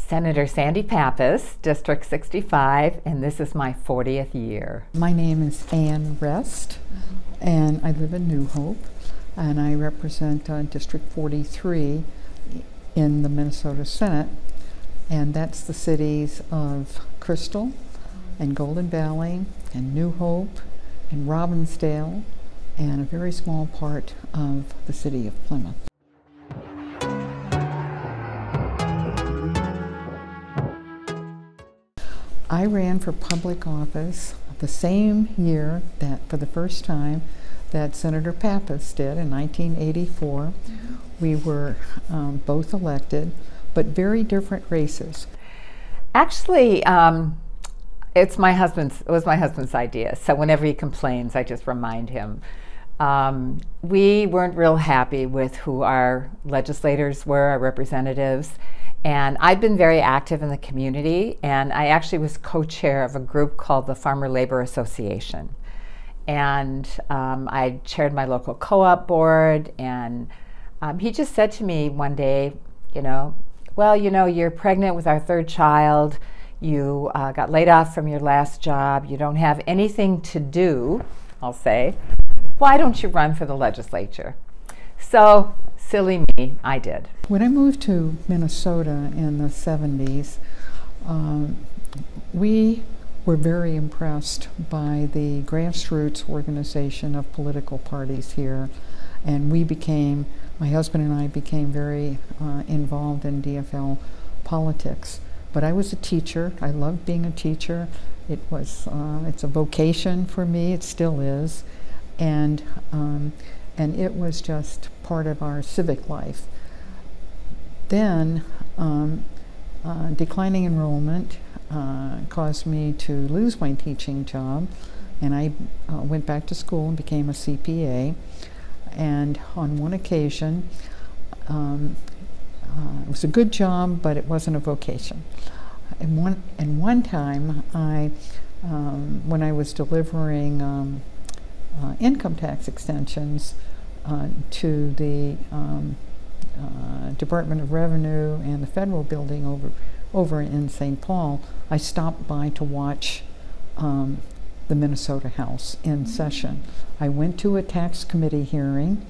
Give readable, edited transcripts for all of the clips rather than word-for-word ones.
Senator Sandy Pappas, District 65, and this is my 40th year. My name is Ann Rest, and I live in New Hope, and I represent District 43 in the Minnesota Senate, and that's the cities of Crystal and Golden Valley and New Hope and Robbinsdale and a very small part of the city of Plymouth. I ran for public office the same year that, for the first time, that Senator Pappas did in 1984. We were both elected, but very different races. Actually, it was my husband's idea. So whenever he complains, I just remind him. We weren't real happy with who our legislators were, our representatives. And I've been very active in the community, and I actually was co-chair of a group called the Farmer Labor Association. And I chaired my local co-op board, and he just said to me one day, well, you're pregnant with our third child, you got laid off from your last job, you don't have anything to do, I'll say, why don't you run for the legislature? So, silly me, I did. When I moved to Minnesota in the 70s, we were very impressed by the grassroots organization of political parties here, and my husband and I became very involved in DFL politics. But I was a teacher. I loved being a teacher. It's a vocation for me. It still is, and it was just part of our civic life. Then declining enrollment caused me to lose my teaching job, and I went back to school and became a CPA. And on one occasion, it was a good job, but it wasn't a vocation. And one time, when I was delivering income tax extensions to the Department of Revenue and the federal building over in St. Paul, I stopped by to watch the Minnesota House in session. I went to a tax committee hearing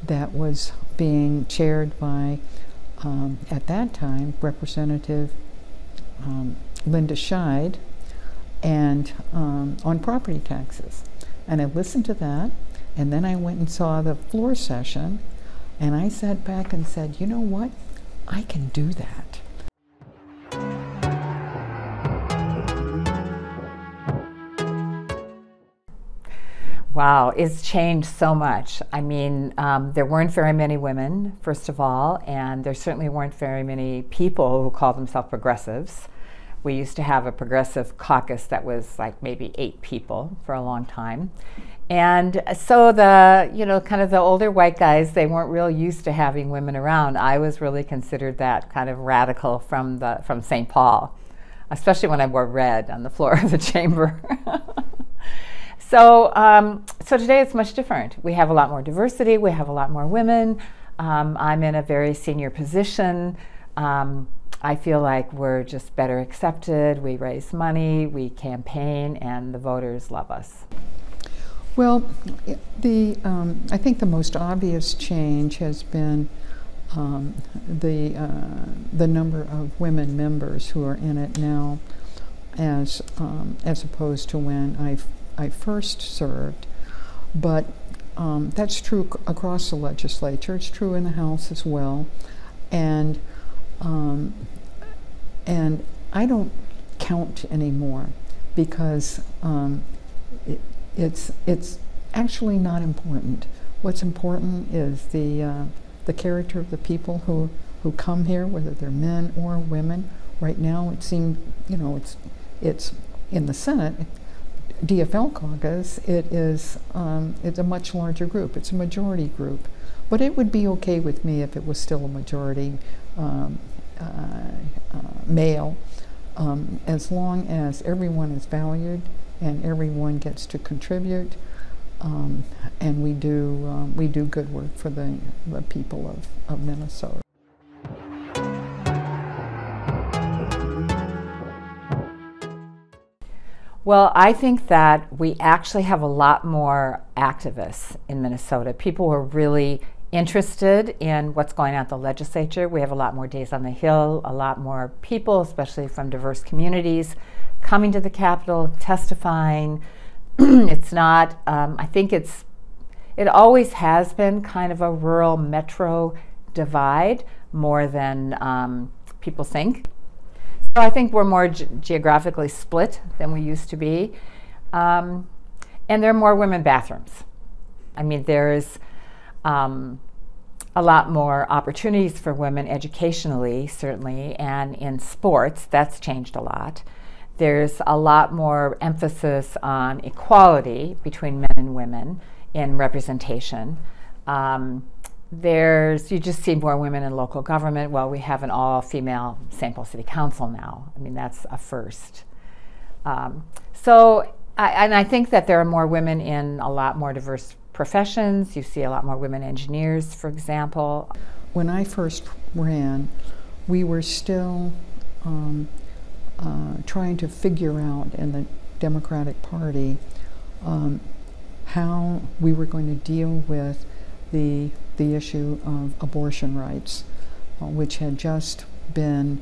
that was being chaired by, at that time, Representative Linda Scheid, and on property taxes. And I listened to that, and then I went and saw the floor session, and I sat back and said, you know what? I can do that. Wow, it's changed so much. I mean, there weren't very many women, first of all, and there certainly weren't very many people who called themselves progressives. We used to have a progressive caucus that was like maybe 8 people for a long time. And so kind of the older white guys, they weren't real used to having women around. I was really considered that kind of radical from St. Paul, especially when I wore red on the floor of the chamber. So today it's much different. We have a lot more diversity. We have a lot more women. I'm in a very senior position. I feel like we're just better accepted. We raise money, we campaign, and the voters love us. Well, I think the most obvious change has been the number of women members who are in it now, as opposed to when I first served. But that's true across the legislature. It's true in the House as well, and I don't count anymore because it's actually not important. What's important is the character of the people who come here, whether they're men or women. Right now, it seems it's in the Senate DFL caucus. It's a much larger group. It's a majority group, but it would be okay with me if it was still a majority male, as long as everyone is valued and everyone gets to contribute, and we do good work for the people of Minnesota. Well, I think that we actually have a lot more activists in Minnesota. People who are really interested in what's going on at the legislature. We have a lot more days on the Hill, a lot more people, especially from diverse communities, coming to the Capitol, testifying. It's not, I think it always has been kind of a rural metro divide more than people think. So I think we're more geographically split than we used to be. And there are more women bathrooms. I mean, there's a lot more opportunities for women educationally, certainly, and in sports. That's changed a lot. There's a lot more emphasis on equality between men and women in representation. You just see more women in local government. Well, we have an all-female St. Paul City Council now. I mean, that's a first. I think that there are more women in a lot more diverse professions. You see a lot more women engineers, for example. When I first ran, we were still trying to figure out in the Democratic Party how we were going to deal with the issue of abortion rights, which had just been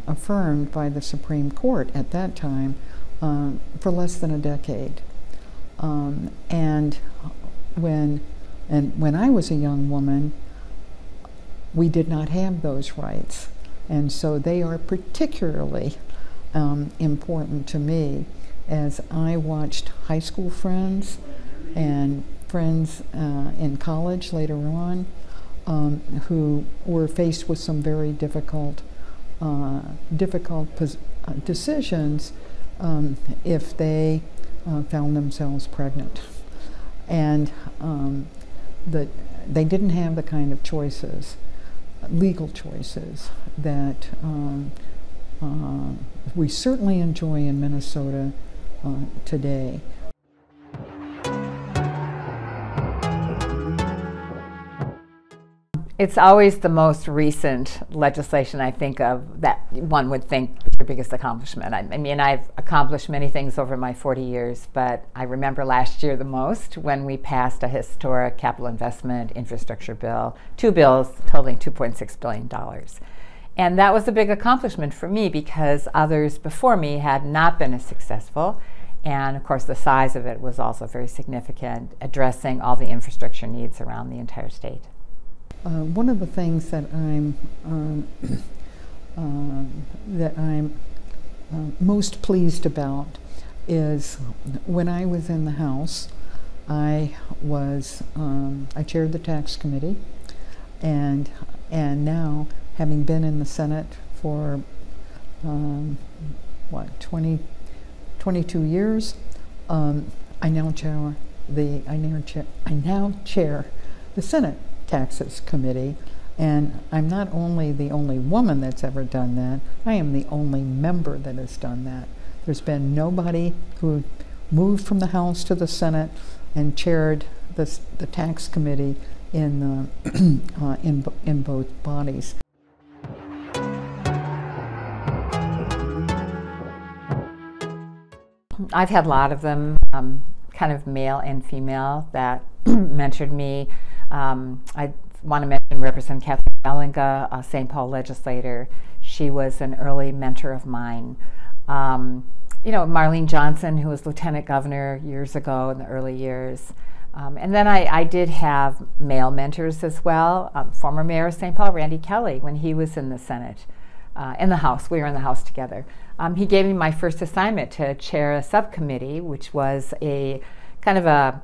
affirmed by the Supreme Court at that time for less than a decade. And when I was a young woman, we did not have those rights, and so they are particularly important to me as I watched high school friends and friends in college later on who were faced with some very difficult decisions if they found themselves pregnant. And that they didn't have the kind of choices, legal choices, that we certainly enjoy in Minnesota today. It's always the most recent legislation I think of that one would think is your biggest accomplishment. I mean, I've accomplished many things over my 40 years, but I remember last year the most when we passed a historic capital investment infrastructure bill, 2 bills totaling $2.6 billion. And that was a big accomplishment for me because others before me had not been as successful. And of course, the size of it was also very significant, addressing all the infrastructure needs around the entire state. One of the things that I'm most pleased about is when I was in the House, I chaired the tax committee, and now having been in the Senate for 22 years, I now chair the Senate Taxes Committee, and I'm not only the only woman that's ever done that, I am the only member that has done that. There's been nobody who moved from the House to the Senate and chaired the Tax Committee in both bodies. I've had a lot of them, kind of male and female, that mentored me. I want to mention Representative Kathleen Bellinga, a St. Paul legislator. She was an early mentor of mine. You know, Marlene Johnson, who was lieutenant governor years ago in the early years. And then I did have male mentors as well. Former mayor of St. Paul, Randy Kelly, when he was in the Senate, in the House. We were in the House together. He gave me my first assignment to chair a subcommittee, which was a kind of a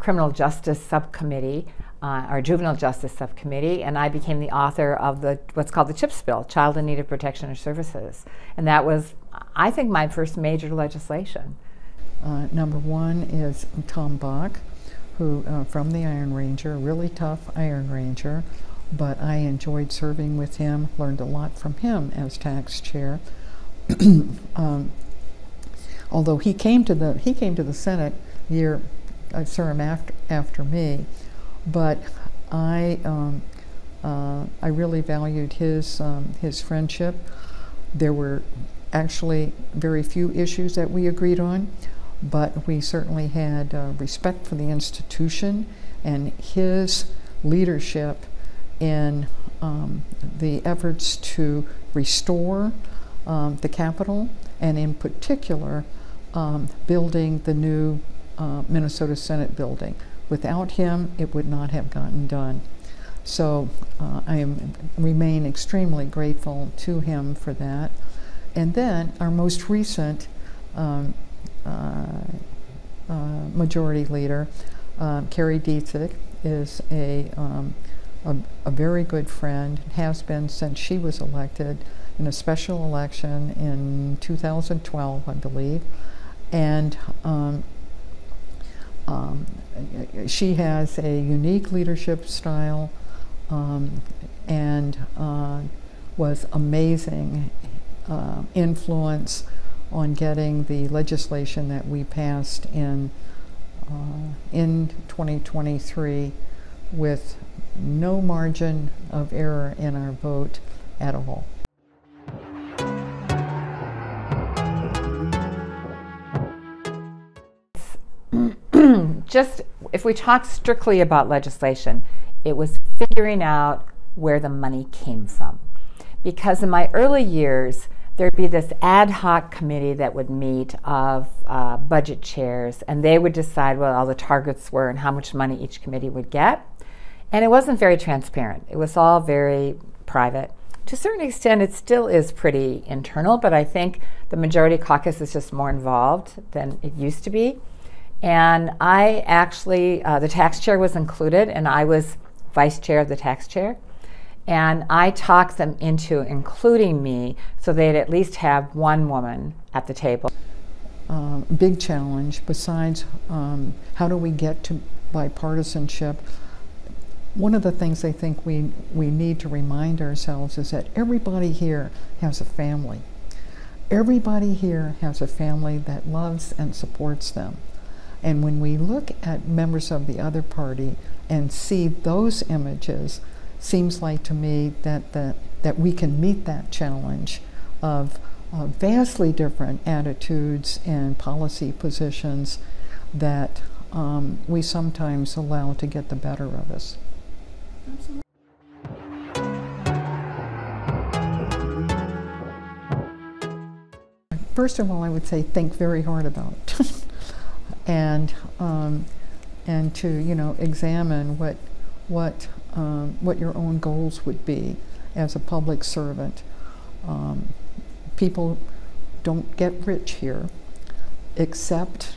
criminal justice subcommittee, or juvenile justice subcommittee, and I became the author of what's called the CHIPS bill, Child in Need of Protection or Services. And that was, I think, my first major legislation. Number one is Tom Bach, who from the Iron Ranger, a really tough Iron Ranger, but I enjoyed serving with him, learned a lot from him as tax chair. Although he came to the Senate a term after me, but I really valued his friendship. There were actually very few issues that we agreed on, but we certainly had respect for the institution and his leadership in the efforts to restore the Capitol, and in particular building the new Minnesota Senate building. Without him, it would not have gotten done. So I remain extremely grateful to him for that. And then our most recent majority leader, Carrie Dietzig, is a very good friend, has been since she was elected in a special election in 2012, I believe. And she has a unique leadership style and was amazing influence on getting the legislation that we passed in 2023 with no margin of error in our vote at all. Just, if we talk strictly about legislation, it was figuring out where the money came from. Because in my early years, there'd be this ad hoc committee that would meet of budget chairs, and they would decide what all the targets were and how much money each committee would get. And it wasn't very transparent. It was all very private. To a certain extent, it still is pretty internal, but I think the majority caucus is just more involved than it used to be. And I actually, the tax chair was included, and I was vice chair of the tax chair. And I talked them into including me so they'd at least have one woman at the table. Big challenge, besides how do we get to bipartisanship. One of the things I think we need to remind ourselves is that everybody here has a family. Everybody here has a family that loves and supports them. And when we look at members of the other party and see those images, seems like to me that we can meet that challenge of vastly different attitudes and policy positions that we sometimes allow to get the better of us. Absolutely. First of all, I would say think very hard about it. And to examine what your own goals would be as a public servant. People don't get rich here, except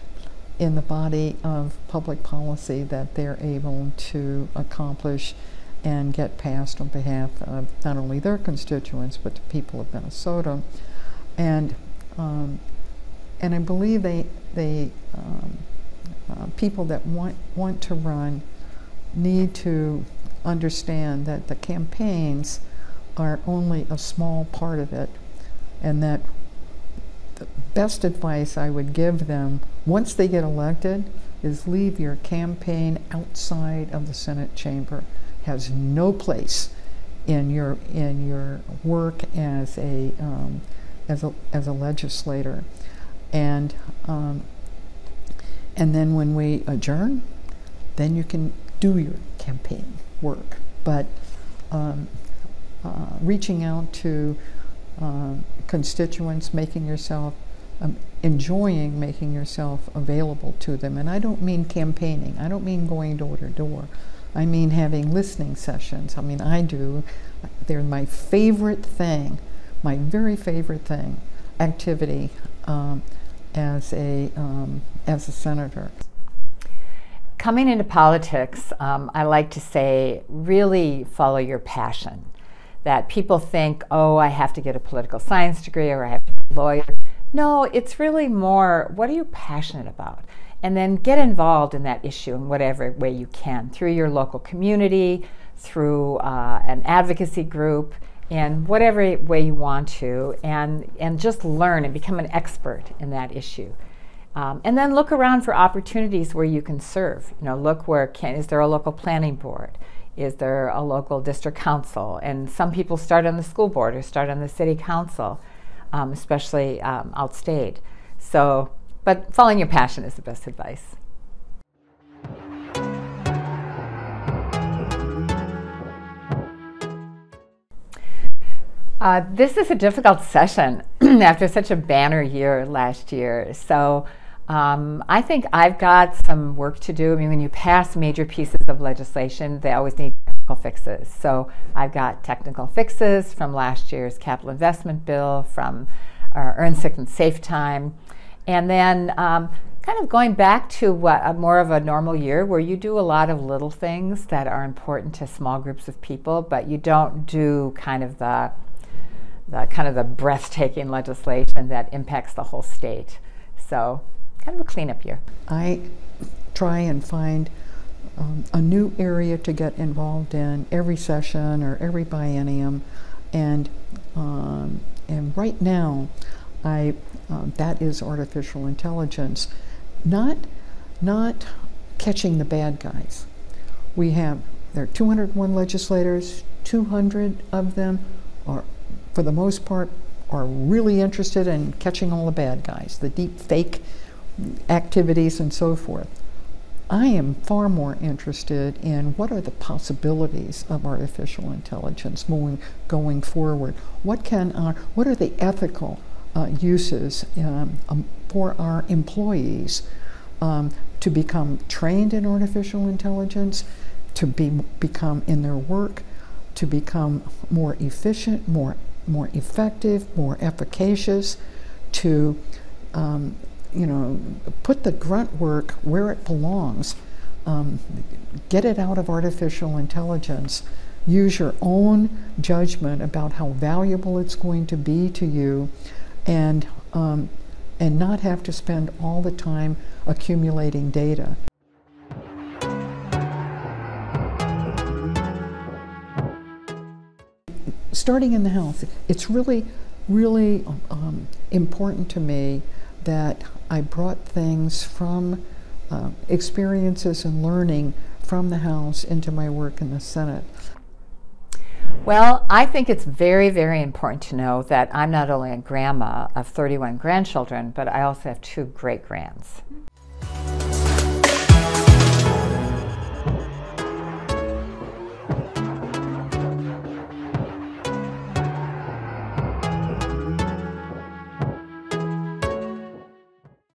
in the body of public policy that they're able to accomplish and get passed on behalf of not only their constituents but the people of Minnesota. And I believe people that want to run need to understand that the campaigns are only a small part of it, and that the best advice I would give them once they get elected is leave your campaign outside of the Senate chamber. It has no place in your work as a legislator. And then when we adjourn, then you can do your campaign work. But reaching out to constituents, enjoying making yourself available to them. And I don't mean campaigning. I don't mean going door to door. I mean having listening sessions. I mean, I do. They're my favorite thing, my very favorite thing, activity as a senator. Coming into politics, I like to say, really follow your passion. That people think, oh, I have to get a political science degree or I have to be a lawyer. No, it's really more, what are you passionate about? And then get involved in that issue in whatever way you can, through your local community, through an advocacy group, in whatever way you want to, and just learn and become an expert in that issue. And then look around for opportunities where you can serve. Look is there a local planning board? Is there a local district council? And some people start on the school board or start on the city council. especially outstate. So, but following your passion is the best advice. This is a difficult session after such a banner year last year. So I think I've got some work to do. I mean, when you pass major pieces of legislation, they always need technical fixes. So I've got technical fixes from last year's capital investment bill, from our Earn Sick and Safe Time, and then kind of going back to more of a normal year where you do a lot of little things that are important to small groups of people, but you don't do kind of the breathtaking legislation that impacts the whole state. So kind of a cleanup year. I try and find a new area to get involved in every session or every biennium, and right now that is artificial intelligence, not catching the bad guys. There are 201 legislators, 200 of them are, for the most part, are really interested in catching all the bad guys, the deep fake activities and so forth. I am far more interested in what are the possibilities of artificial intelligence going forward. What are the ethical uses for our employees to become trained in artificial intelligence, to become in their work, to become more efficient, more effective, more efficacious, to put the grunt work where it belongs, get it out of artificial intelligence, use your own judgment about how valuable it's going to be to you, and not have to spend all the time accumulating data. Starting in the House, it's really, really important to me that I brought things from experiences and learning from the House into my work in the Senate. Well, I think it's very, very important to know that I'm not only a grandma of 31 grandchildren, but I also have 2 great-grands.